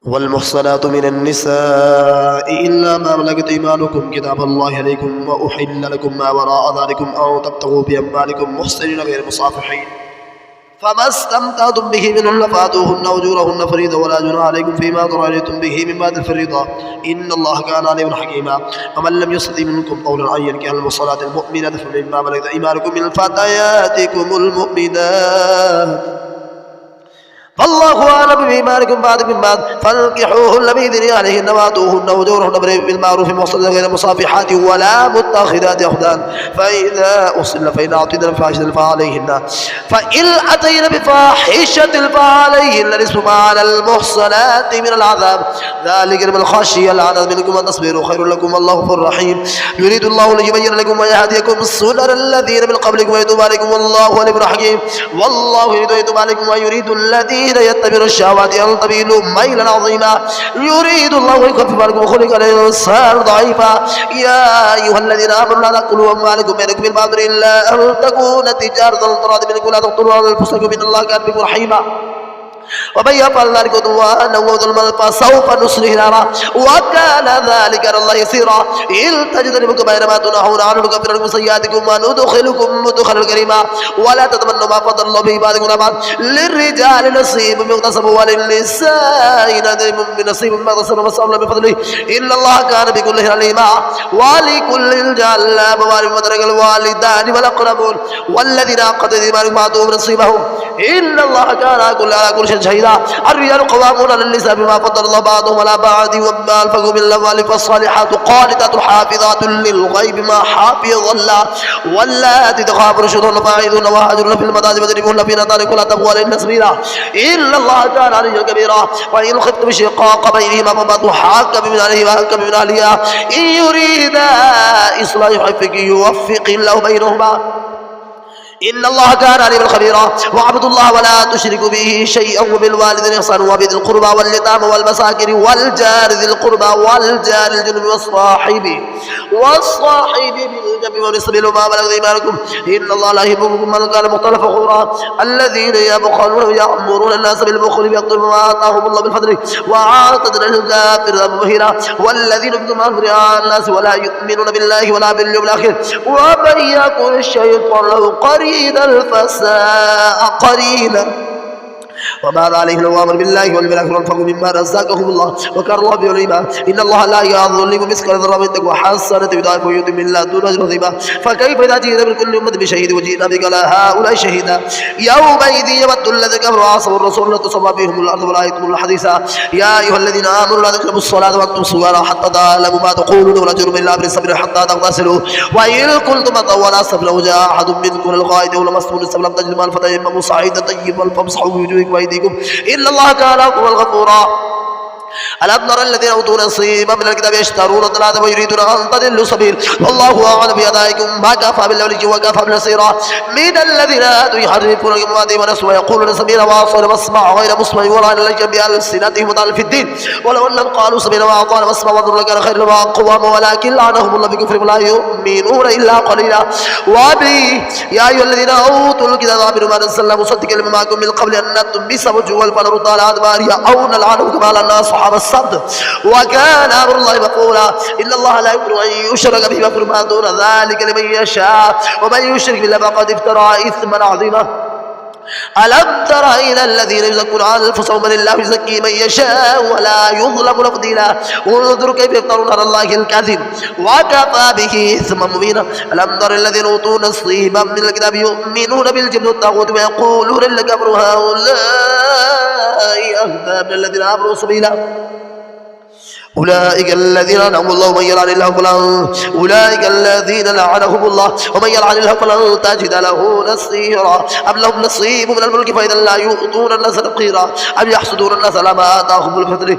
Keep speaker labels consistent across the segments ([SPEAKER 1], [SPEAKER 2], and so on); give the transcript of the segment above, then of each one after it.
[SPEAKER 1] والمحصنات من النساء إلا ما ملكت أيمانكم كتاب الله عليكم وأحل لكم ما وراء ذلكم أو تبتغوا بأموالكم محصنين غير مصافحين فما استمتعتم به منهن فآتوهن أجورهن فريضة ولا جناح عليكم فيما تراجعتم به من بعد الفريضة إن الله كان عليما حكيما ومن لم يستطع منكم قولا أن ينكح المحصنات المؤمنات فمما ملكت أيمانكم من فتياتكم المؤمنات فالله أعلم بإيمانكم بعد من بعد فانكحوهن بإذن عليهن وآتوهن أجورهن بالمعروف محصنات غير مصافحات ولا متخذات أخدان فإذا أحصن فإن أعطين بفاحشة فعليهن فإن أتين بفاحشة فعليهن نصف ما على المحصنات من العذاب ذلك لمن خشي العنت منكم أن تصبروا خير لكم والله غفور رحيم يريد الله ليبين لكم ويهديكم سنن الذين من قبلكم ويتوب عليكم والله عليم حكيم والله يريد أن يتوب عليكم ويريد الذين يتبعون الشهوات أن تميلوا ميلا عظيما يريد الله أن يخفف عنكم وخلق الإنسان ضعيفا يا أيها الذين آمنوا لا تأكلوا أموالكم بينكم بالباطل إلا أن تكون تجارة تراض منكم لا تقتلوا أنفسكم إن الله كان بكم رحيما ومن يفعل ذلك عدوانا وظلما فسوف نصله نارا وكان ذلك على الله يسيرا إن تجتنبوا كبائر ما تنهون عنه نكفر عنكم سيئاتكم وندخلكم مدخلا كريما ولا تتمنوا ما فضل الله به بعضكم على بعض للرجال نصيب مما اكتسبوا وللنساء نصيب مما اكتسبوا نسأل الله بفضله إن الله كان بكل شيء عليما ولكل جعلنا موالي وترك الوالدان والأقربون والذين عقدوا أيمانهم فآتوهم نصيبهم إن الله كان على كل شيء شهيدا الرجال قوامون على النساء بما فضل الله بعضهم على بعض وما أنفقوا من الأموال فالصالحات قانتات حافظات للغيب ما حفظ الله واللاتي تخافون نشوزهن فاعظوهن واهجروهن في المضاجع واضربوهن في نطاق ولا تبغوا عليهن سبيلا إن الله كان عليا كبيرا وإن خفتم شقاق بينهما فبعضوا حاكم من أهله وحاكم من أهلها إن يريدا إصلاح يوفق الله بينهما إن الله كان عليما خبيرا واعبدوا الله ولا تشركوا به شيئا وبالوالدين إحسانا وبذي القربى واليتامى والمساكين والجار ذي القربى والجار الجنب والصاحب بالجنب وابن السبيل وما ملكت أيمانكم إن الله لا يحب من كان مختالا فخورا الذين يبخلون ويأمرون الناس بالبخل ويقتلون ما آتاهم الله بالفضل وأعتدنا للكافرين مهينا والذين ينفقون أموال الناس ولا يؤمنون بالله ولا باليوم الآخر ومن يكن الشيطان له قرينا الفساء قرينا وما عليه لو آمن بالله والملائكة وانفقوا مما رزقهم الله وكان الله بهم عليما إن الله لا يظلم مثقال ذرة من تقوى حسنة يضاعف ويؤتي من لدنه أجرا عظيما فكيف إذا جئنا من كل أمة بشهيد وجئنا بك على هؤلاء شهيدا يومئذ يود الذين كفروا وعصوا الرسول لتصب بهم الأرض ولا يكتمون الحديثا يا أيها الذين آمنوا لا تقربوا الصلاة وأنتم سكارى حتى تعلموا ما تقولون ولا جرم إلا بالصبر حتى تغتسلوا وإن كنتم طولا سفلا جاء أحد منكم الغائط ولمستم السبل لم تجدوا ماء فتيمموا صعيدا طيبا فامسحوا بوجوهكم وأيديكم إن الله كان غفورا ألم نر الذين أوتوا نصيبا من الكتاب يشترون الضلالة ويريدون أن تضلوا السبيل والله أعلم بأدائكم ما كفى بالله وليا وكفى بنصيرا من الذين آتوا يحرفون كلماتهم ونسوا ويقولون سمعنا وعصينا واسمع غير مسمع وراءنا لك بألسنتهم وطعنا في الدين ولو أنهم قالوا سمعنا وأطعنا واسمع وانظر لكان خير لهم وأقوام ولكن لعنهم الله بكفرهم لا يؤمنون إلا قليلا وابي يا أيها الذين أوتوا الكتاب آمنوا ما نزلنا مصدقا لما معكم من قبل أن نتمس وجوها فنرد على أدبارها أو نلعنهم كما لعنا أصحاب الصد وكان أمر الله مفعولا إن الله لا يغفر أن يشرك به ويغفر ما دون ذلك لمن يشاء ومن يشرك بالله فقد افترى إثما عظيما ألم تر إلى الذين يزكون أنفسهم بل الله يزكي من يشاء ولا يظلم تفضيلا انظر كيف يفترون على الله الكذب وكفى به إثما مبينا ألم تر الذين أوتوا نصيبا من الكتاب يؤمنون بالجبت والطاغوت ويقولون للكفر هؤلاء أهدى من الذين آمنوا سبيلا أولئك الذين لعنهم الله ومن يلعن الله فلن أولئك الذين لعنهم الله ومن يلعن الله فلن تجد له نصيرا أم لهم نصيب من الملك فإذا لا يؤتون الناس نقيرا أم يحسدون الناس على ما آتاهم الفضل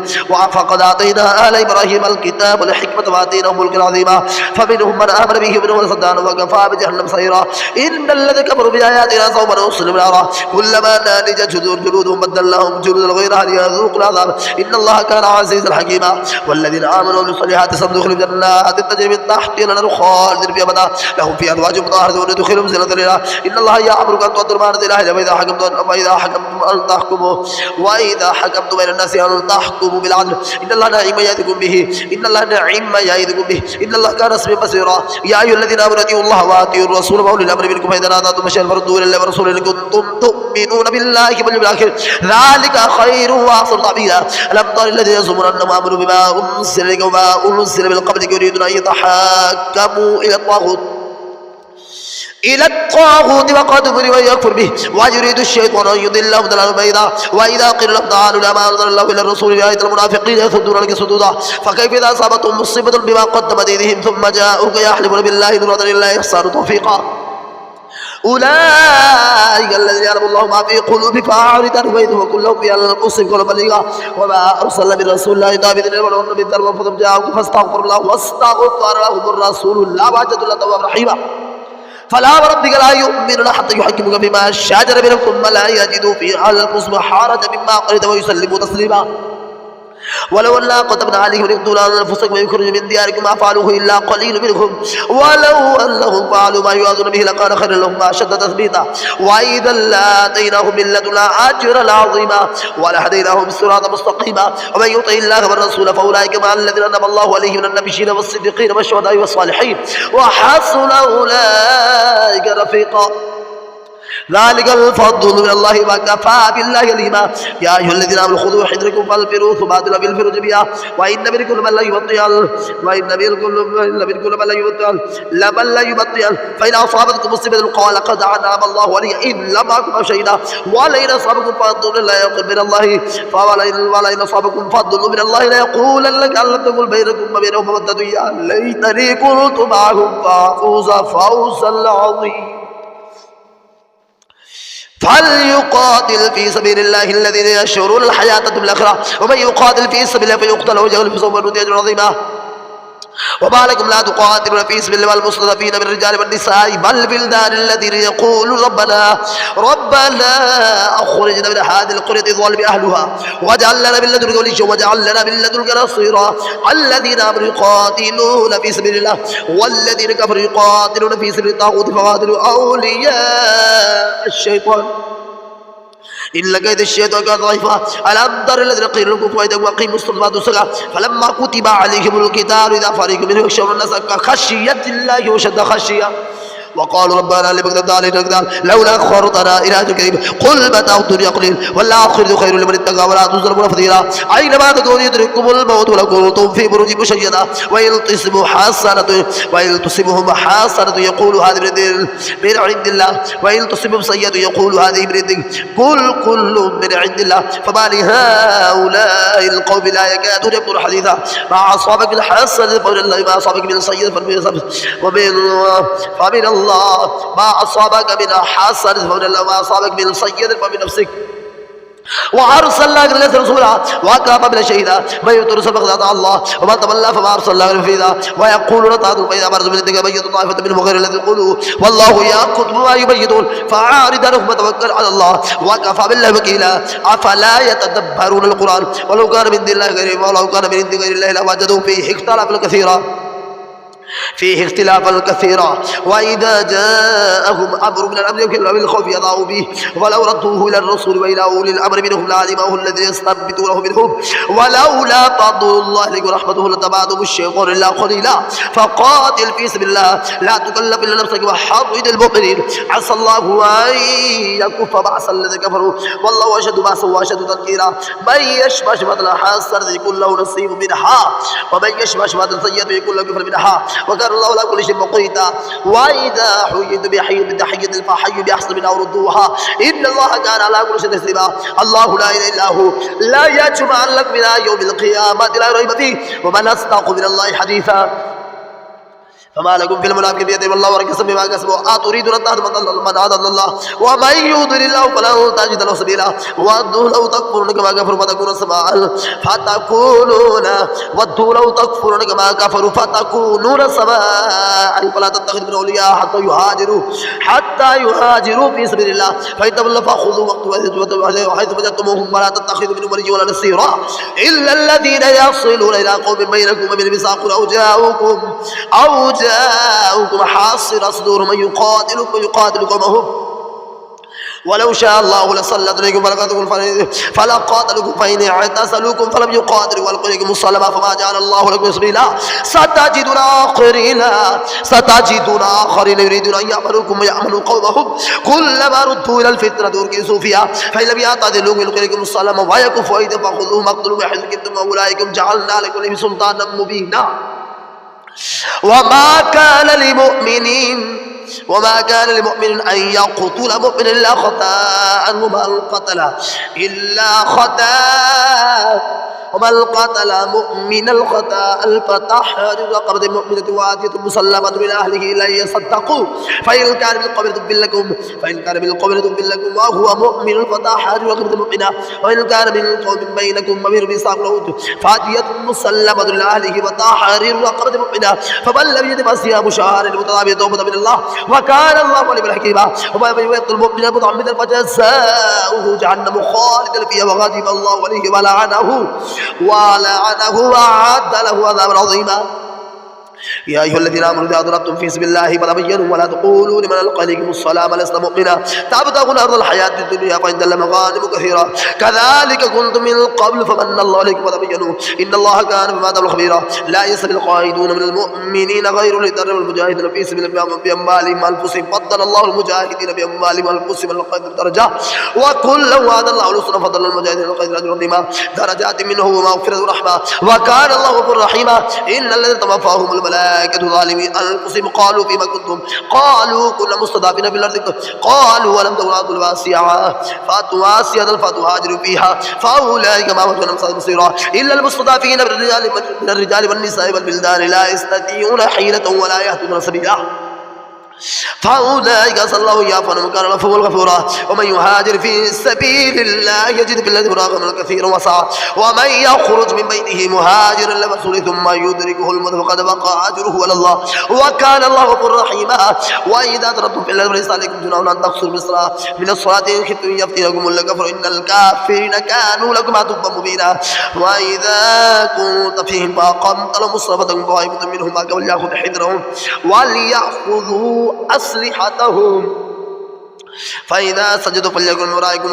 [SPEAKER 1] فقد آتينا آل إبراهيم الكتاب والحكمة وآتيناهم ملكا عظيما فمنهم من آمن به ومنهم من صد عنه وكفى بجهنم سعيرا إن الذين كفروا بآياتنا سوف نصلهم نارا كلما نضجت جلودهم بدلناهم جلودا غيرها ليذوقوا العذاب إن الله كان عزيزا حكيما والذين آمنوا وعملوا الصالحات سندخلهم جنات تجري من تحتها الأنهار خالدين فيها أبدا لهم فيها أزواج مطهرة وندخلهم ظللا إن الله يأمركم أن تؤدوا الأمانات إلى أهلها وإذا حكمتم بين الناس أن تحكموا بالعدل إن الله نعم ما يعظكم به إن الله نعم ما يعظكم به إن الله كان سميعا بصيرا يا أيها الذين آمنوا أطيعوا الله وأطيعوا الرسول وأولي الأمر منكم فإذا نازعتم شيئا فردوه إلى الله والرسول إن كنتم تؤمنون بالله واليوم الآخر ذلك خير وأحسن تعبيرا ألم تر الذين يزعمون أنهم آمنوا بما أنزل إليك وما أنزل من قبلك يريدون أن يتحاكموا إلى الطاغوت وقد أمروا أن يكفر به ويريد الشيطان أن يضلهم ضلالا بعيدا وإذا قيل لهم تعالوا إلى ما أنزل الله إلى الرسول رأيت المنافقين يصدون عنك صدودا فكيف إذا أصابتهم مصيبة بما قدمت أيديهم ثم جاءوك يحلفون بالله إن أرادوا إلا إحسانا توفيقا أولئك الذين يعلم الله ما في قلوبهم فأعرض عنهم وإذ قل لهم في أنفسهم قولا بليغا وما أرسلنا من رسول الله إلا بإذن الله ولهم من ذنب فهم جاءوك فاستغفروا الله واستغفر لهم الرسول لا وجدوا إلا توابا رحيما فلا وربك لا يؤمنون حتى يحكموك فيما شجر بينهم ثم لا يجدوا في أنفسهم حرجا مما قضيت ويسلموا تسليما ولو أن كتبنا عليهم يقتلون أنفسكم ويخرجوا من دياركم ما فعلوه إلا قليل منهم ولو أنهم فعلوا ما يوعظون به لكان خيرا لهم وأشد تثبيتا وإذا لآتيناهم من لدنا أجرا عظيما ولهديناهم صراطا مستقيما ومن يطع الله والرسول فأولئك مع الذين أنعم الله عليهم من النبيين والصديقين والشهداء والصالحين وحسن أولئك رفيقا ذلك الفضل من الله وكفى بالله عليما يا أيها الذين آمنوا خذوا حذركم فانفروا ثبات بالفروا جميعا وإن منكم من لا يبطئ لمن لا يبطئ فإن أصابتكم مصيبة قال قد أنعم الله علي إذ لم أكن شهيدا ولئن أصابكم فضل لا يقل من الله ولئن أصابكم فضل من الله لا يقولن لك أن لم تقل بينكم وبينهم مودة يا ليتني كنت معهم فأفوز فوزا عظيما فليقاتل في سبيل الله الذين يشعرون الحياة الآخرة ومن يقاتل في سبيل الله فيقتل ويغلب فسوف نؤتيه أجرا عظيما وما لكم لا تقاتلون في سبيل الله والمستضعفين من الرجال والنساء بل بالدار الذين يقولون ربنا أخرجنا من هذه القرية الظالم أهلها واجعل لنا من لدنك وليا واجعل لنا من لدنك نصيرا الذين آمنوا يقاتلون في سبيل الله والذين كفروا يقاتلون في سبيل الطاغوت فقاتلوا أولياء الشيطان إن كيد الشيطان كان ضعيفا ألم تر الذين قيل لكم كفوا وأقيموا الصلاة الصلاة فلما كتب عليهم القتال إذا فريق منهم يخشون الناس كخشية الله وشد خشية وقالوا ربنا لما كتبت علينا القتال لولا أخرتنا إلى أجل قريب قل متاع الدنيا قليل والآخرة خير لمن اتقى ولا تظلمون فتيلا أينما تكونوا يدرككم الموت ولو كنتم في بروج مشيدة وإن تصبهم حسنة يقول هذه من عند الله وإن تصبهم سيئة يقول هذه من عندك قل كل من عند الله فما لهؤلاء القوم لا يكادون يفقهون حديثا ما أصابك من حسنة فمن الله ما أصابك من سيئة فمن الله ما أصابك من حسنة فمن الله ما أصابك من سيئة فمن نفسك وأرسلناك إلى رسولا وكفى بنا شهيدا من يطع الرسول فقد أطاع الله ومن تولى فما أرسلناك مفيدا ويقولون طاعة فإذا برزوا من عندك بينت طائفة منهم غير الذي يقولوا والله يكتب ما يبيتون فأعرض عنهم وتوكل على الله وكفى بالله وكيلا أفلا يتدبرون القرآن ولو كان من دين الله غيره ولو كان من عند غير الله لوجدوا فيه اختلافا كثيرا وإذا جاءهم أمر من الأمر يكلوا بالخوف يضعوا به ولو ردوه إلى الرسول وإلى أولي الأمر منهم لعلمه الذين يستنبطونه منهم ولولا فضل الله عليكم ورحمته لتبعتم الشيطان إلا قليلا فقاتل في سبيل الله لا تكلف إلا نفسك وحرض المؤمنين عسى الله أن يكف بأس الذين كفروا والله أشد بأسا وأشد تنكيرا من يشفع شفاعة الحسنة يكون له نصيب منها ومن يشفع شفاعة سيئة يكون له كفر منها وكان الله على كل شيء مقيتا وإذا حييتم بتحية فحيوا بأحسن منها وردوها إن الله كان على كل شيء حسيبا الله لا إله إلا هو لا يجمعنكم إلى يوم القيامة لا ريب فيه ومن أصدق من الله حديثا فما لكم في المنافقين بيدهم الله وركسب بما كسبوا أتريدون أن تهدوا من هدى الله ومن يضلل الله فلن تجد له سبيلا ودوا لو تكفرون كما كفروا فتكونون سواء ودوا لو تكفرون كما كفروا فتكونون سواء فلا تتخذوا من أولياء حتى يهاجروا في سبيل الله فإن تولوا فخذوا وقتلوهم حيث وجدتموهم ولا تتخذوا منهم وليا ولا نصيرا إلا الذين يصلون إلى قوم بينكم وبين ميثاق أو جاءوكم حاصر صدورهم أن يقاتلوا قومهم ولو شاء الله لسلط عليكم فلقاتلوكم فإن اعتزلوكم فلم يقاتلوا ولقوا إليكم السلام فما جعل الله لكم سبيلا ستجدون آخرين يريدون أن يعملوكم ويعملوا قومهم كلما ردوا إلى الفتنة أركسوا فيها فإن لم يعتزلوكم يلقوا إليكم السلام ويكفوا أيديهم فخذوهم واقتلوهم حيث كنتم أولئك جعلنا لكم سلطانا مبينا وما كان لمؤمن أن يقتل مؤمنا إلا خطأ ومن قتل مؤمنا الخطأ فتحرير رقبة مؤمنة وآتية مسلمة إلى أهله إلا أن يصدقوا فإن كان من قبل تب لكم وهو مؤمن فتحرير رقبة مؤمنة وإن كان من قوم بينكم وبينهم ميثاق فآتية مسلمة إلى أهله فتحرير رقبة مؤمنة فمن لم يجد فصيام شهر متتابعين توبة من الله وكان الله عليما حكيما ومن يقتل مؤمنا متعمدا فجزاؤه جهنم خالدا فيها وغضب الله عليه ولعنه وأعد له عذابا عظيما يا أيها الذين آمنوا إذا ضربتم في سبيل الله فتبينوا ولا تقولوا لمن ألقى إليكم السلام لست مؤمنا تبتغون أرض الحياة الدنيا فعند الله مغانم كثيرة كذلك كنتم من قبل فمن الله عليكم فتبينوا إن الله كان بما تعملون خبيرا لا يستوي القاعدون من المؤمنين غير الذين والمجاهدين في سبيل الله بأموالهم وأنفسهم فضل الله المجاهدين بأموالهم وأنفسهم والقائدين درجات وكلا وعد الله الحسنى فضل المجاهدين والقائدين أجرا عظيما درجات منه ومغفرة ورحمة وكان الله غفورا رحيما إن الذين توفاهم الملائكة ظالمي أنفسهم قالوا فيما كنتم قالوا كنا مستضعفين في الأرض قالوا ولم تكن الأرض واسعة فتهاجروا فيها فأولئك معهم أمثال بصيرا إلا المستضعفين من الرجال والنساء والبلدان لا يستطيعون حيلة ولا يهتدون سبيلا فأولئك صلى الله إياه كان غفورا ومن يهاجر في سبيل الله يجد في الذي مراغما كثيرا وسعا ومن يخرج من بيته مهاجرا لرسوله ثم يدركه الموت فقد وقع أجره على الله وكان الله غفورا رحيما وإذا ضربتم في الأرض فليس عليكم جناح أن تقصروا من الصلاة إن خفتم يفتنكم الكفر إن الكافرين كانوا لكم عدوا مبينا وإذا كنت فيهم فأقمت لهم الصلاة فطائفة منهم معك وليأخذوا حذرهم وليأخذوا أسلحتهم فإذا سجدوا فليكن من ورائكم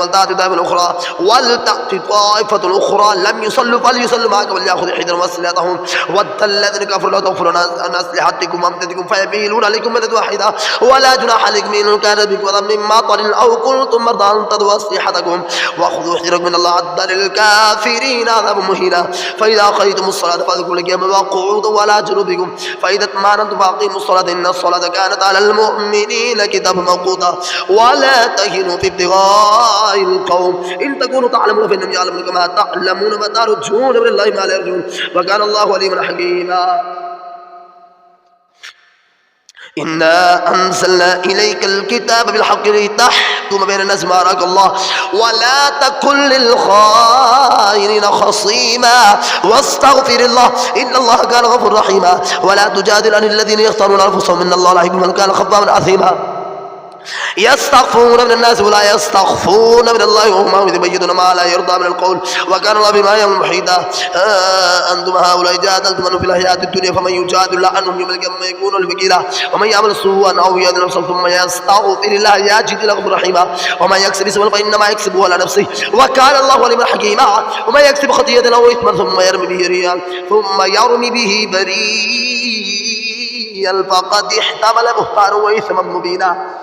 [SPEAKER 1] ولتأت طائفة أخرى لم يصلوا فليصلوا معك وليأخذوا حذرهم وأسلحتهم ود الذين كفروا لا تغفرون عن أسلحتكم وأمتعتكم فيميلون عليكم مدد واحدة ولا جناح عليكم إن كان بكم وضع من مطر أو كنتم مرضى أن تضعوا أسلحتكم وخذوا حذركم من الله عد للكافرين عذاب مهينا فإذا قضيتم الصلاة فاذكروا الله قياما وقعودا وعلى جنوبكم فإذا اطمأننتم فأقيموا الصلاة إن الصلاة كانت على المؤمنين كتابا موقوتا ولا تهنوا في ابتغاء القوم إن تكونوا تعلمون فإنهم يعلمون كما تعلمون وترجون من الله ما لا يرجون وكان الله عليما حكيما إنا أنزلنا إليك الكتاب بالحق لتحكم بين الناس ما أراك الله ولا تكن للخائنين خصيما واستغفر الله إن الله كان غفورا رحيما ولا تجادل عن الذين يختارون أنفسهم إن الله لا يحب من كان خطابا أثيما يستخفون من الناس ولا يستخفون من الله وهم يبيتون ما لا يرضى من القول وكان الله بما يعملون محيطا أنتم هؤلاء جادلتم عنهم في الحياة الدنيا فمن يجادل عنهم يوم القيامة يكون فقيرا ومن يعمل سوءا أو يظلم نفسه ثم يستغفر الله يجد له غفورا رحيما ومن يكسب إثما فإنما يكسبه على نفسه وكان الله عليما حكيما ومن يكسب خطيئة أو إثما ثم يرمي به بريئا فقد احتمل بهتانا وإثما مبينا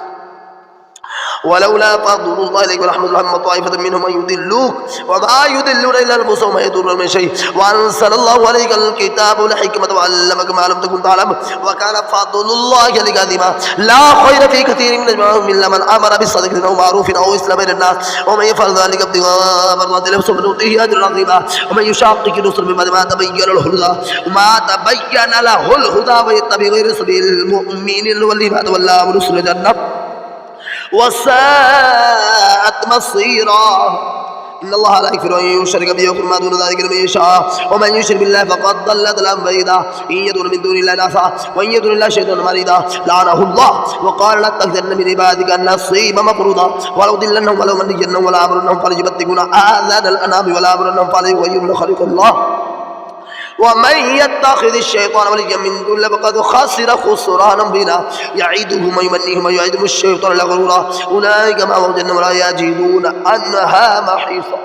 [SPEAKER 1] ولولا فضل الله عليك ورحمة الله طائفة منهم أن يضلوك وما يضلون إلا أنفسهم وما يضرون من شيء وأنزل الله عليك الكتاب والحكمة وعلمك ما لم تكن تعلم وكان فضل الله عليك عظيما لا خير في كثير من أجمعهم إلا من أمر بالصدق أو معروف أو إصلاح بين الناس ومن يفعل ذلك ابتغاء مرضات الله سوف نؤتيه أجرا عظيما ومن يشاقق الرسل من بعد ما تبين له الهدى ويتبع غير سبيل المؤمنين نوله ما تولى ونصله جهنم وساءت مصيرا إن الله لا يغفر أن يشرك به ويغفر ما دون ذلك لمن يشاء ومن يشرك بالله فقد ضل ضلالا بعيدا إن يدعون من دون الله إناثا وإن يدعون الله شيطانا مريدا لعنه الله وقال لأتخذن من عبادك نصيبا مفروضا ولأضلنهم ولأمنينهم ولآمرنهم فليبتكون آذان الأنعام ولآمرنهم فليغيرن خلق الله ومن يتخذ الشيطان وليا من دون الله فقد خسر خسرانا مبينا يعيدهم ويمنيهم ويعيدهم الشيطان غرورا أولئك مأواهم جهنم ولا يجدون عنها محيصا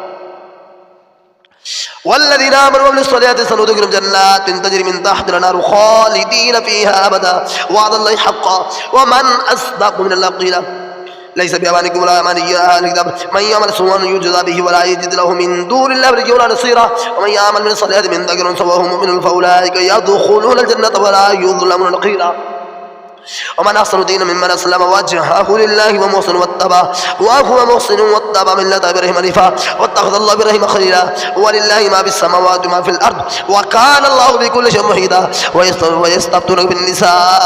[SPEAKER 1] والذين آمنوا وعملوا الصالحات سندخلهم جنات تجري من تحتها الأنهار خالدين فيها أبدا وعد الله حقا ومن أصدق من الله قيلا ليس بأمانكم ولا أماني أهل الكتاب من يعمل سوءا يجزى به ولا يجد له من دون الله وليا ولا نصيرا ومن يعمل من الصالحات من ذكر سواء مؤمن فأولئك يدخلون الجنة ولا يظلمون نقيرا ومن أحسن دينا ممن أسلم وجهه لله وهو محسن واتبع ملة إبراهيم حنيفا واتخذ الله إبراهيم خليلا ولله ما في السماوات وما في الأرض وكان الله بكل شيء محيطا ويستفتونك بالنساء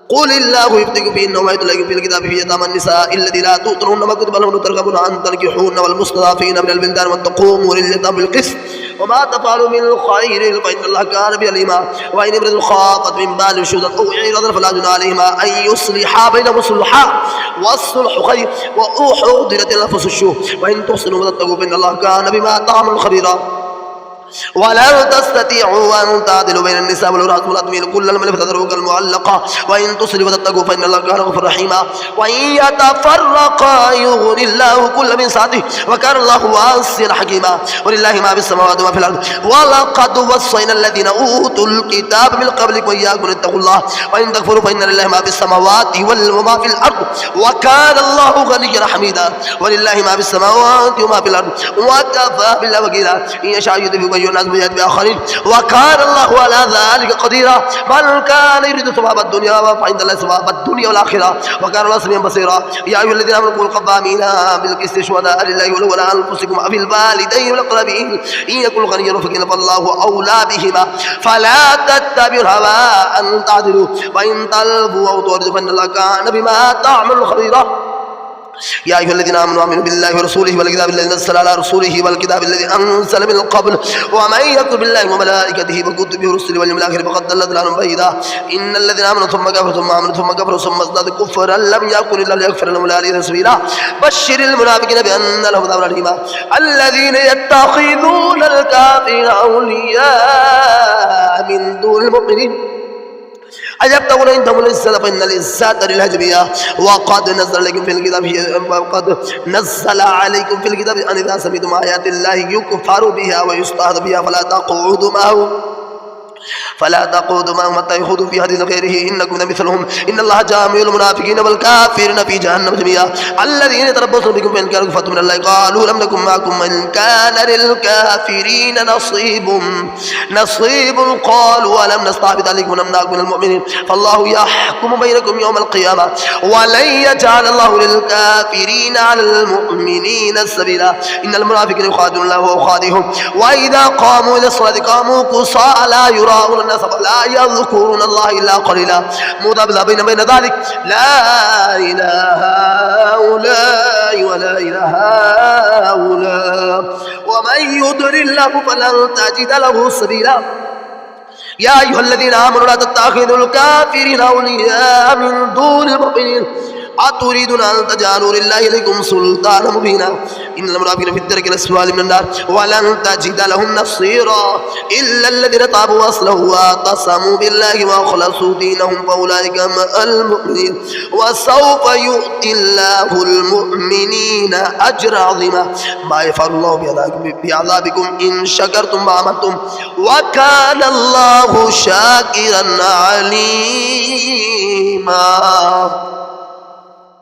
[SPEAKER 1] قل الله يفتيكم فيهن وما يتلى لكم في الكتاب في يتامى النساء الذي لا تؤتون ما كتب لهن ترغبون أن تنكحوهن والمستضعفين من البلدان وأن تقوموا لليتامى بالقسط وما تفعلوا من خير فإن الله كان به عليما وإن امرأة خافت من بعل نشوزا أو إعراضا فلا جناح عليهما أن يصلحا بينهما صلحا والصلح خير وأحضرت الأنفس الشح وإن تحسنوا وتتقوا فإن الله كان بما تعملون خبيرا ولن تستطيعوا أن تعدلوا بين النساء والأولاد ولا تميلوا كل الميل فتذروها كالمعلقة وإن تصلحوا وتتقوا فإن الله كان غفورا رحيما وإن يتفرقا يغني الله كل من سعته وكان الله واسعا حكيما ولله ما في السماوات وما في الأرض ولقد وصينا الذين أوتوا الكتاب من قبلكم وإياكم أن اتقوا الله وإن تكفروا فإن لله ما في السماوات وما في الأرض وكان الله غنيا حميدا ولله ما في السماوات وما في الأرض وكفى بالله وكيلا إن يشاء يذهبكم الناس بيد بآخرين وكان الله على ذلك قديرا من كان يريد ثواب الدنيا فعند الله ثواب الدنيا والآخرة وكان الله سميعا بصيرا يا أيها الذين آمنوا كونوا قوامين بالقسط شهداء لله ولو على أنفسكم أو الوالدين والأقربين إن يكونوا غنيا فقيرا فالله أولى بهما فلا تتبعوا الهوى أن تعدلوا وإن تلووا أو تعرضوا فإن الله كان بما تعملون خبيرا يا أيها الذين آمنوا بالله ورسوله والكتاب الذي نزل على رسوله والكتاب الذي أنزل من قبل ومن يكفر بالله وملائكته وكتبه ورسله واليوم الآخر فقد ضل ضلالا بعيدا إن الذين آمنوا ثم كفروا ثم آمنوا ثم كفروا ثم ازدادوا كفرا لم يكن إلا ليغفر لهم ولا ليهديهم سبيلا بشر المنافقين بأن لهم عذابا أليما الذين يتخذون الكافرين أولياء من دون المؤمنين أيبتغون عندهم العزة فإن العزة لله جميعا وقد نزل عليكم في الكتاب أن إذا سمعتم آيات الله يكفر بها ويستهزأ بها فلا تقعدوا معهم حتى يخوضوا في حديث غيره إنكم مثلهم إن الله جامع المنافقين والكافرين في جهنم جميعا الذين يتربصون بكم فإن كانوا كفرتم من الله قالوا لم نكن معكم وإن كان للكافرين نصيب قالوا ولم نستعبد عليكم ونمنعكم من المؤمنين فالله يحكم بينكم يوم القيامة ولن يجعل الله للكافرين على المؤمنين سبيلا إن المنافقين يخادعون الله وهو خادعهم وإذا قاموا إلى الصلاة قاموا كسالى لا يراءون الناس ولا يذكرون الله إلا قليلا مذبذبين بين ذلك لا إله هؤلاء ولا إله هؤلاء ومن يضلل الله فلن تجد له سبيلا يا أيها الذين آمنوا لا تتخذوا الكافرين أولياء من دون المؤمنين أتريدون أن تجعلوا لله إليكم سلطانا مبينا إن المنافقين في الدرك الأسفل من النار ولن تجد لهم نصيرا إلا الذين تابوا وأصلحوا واعتصموا بالله وأخلصوا دينهم فأولئك مع المؤمنين وسوف يؤتي الله المؤمنين أجرا عظيما ما يفعل الله بعذابكم إن شكرتم وآمنتم وكان الله شاكرا عليما.